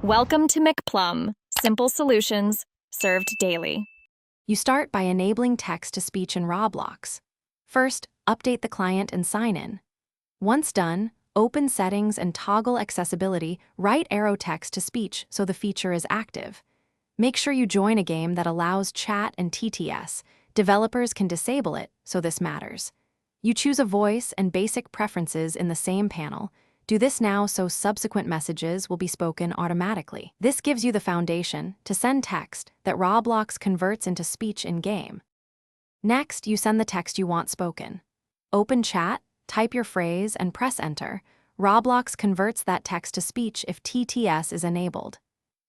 Welcome to McPlum, simple solutions served daily. You start by enabling text-to-speech in Roblox. First, update the client and sign in. Once done, open Settings and toggle Accessibility right arrow text-to-speech so the feature is active. Make sure you join a game that allows chat and TTS. Developers can disable it, so this matters. You choose a voice and basic preferences in the same panel. Do this now so subsequent messages will be spoken automatically. This gives you the foundation to send text that Roblox converts into speech in-game. Next, you send the text you want spoken. Open chat, type your phrase, and press enter. Roblox converts that text to speech if TTS is enabled.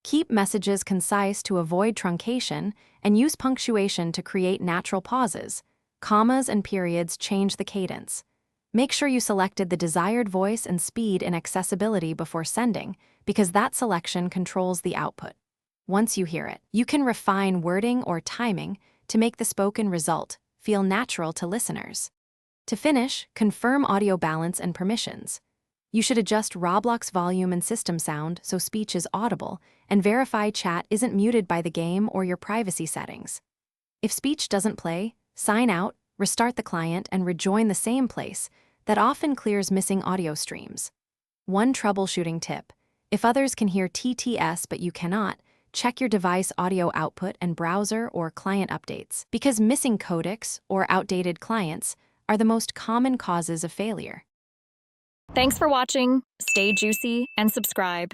Keep messages concise to avoid truncation, and use punctuation to create natural pauses. Commas and periods change the cadence. Make sure you selected the desired voice and speed in accessibility before sending, because that selection controls the output. Once you hear it, you can refine wording or timing to make the spoken result feel natural to listeners. To finish, confirm audio balance and permissions. You should adjust Roblox volume and system sound so speech is audible, and verify chat isn't muted by the game or your privacy settings. If speech doesn't play, sign out, restart the client, and rejoin the same place. That often clears missing audio streams. One troubleshooting tip: if others can hear TTS but you cannot, check your device audio output and browser or client updates, because missing codecs or outdated clients are the most common causes of failure. Thanks for watching. Stay juicy and subscribe.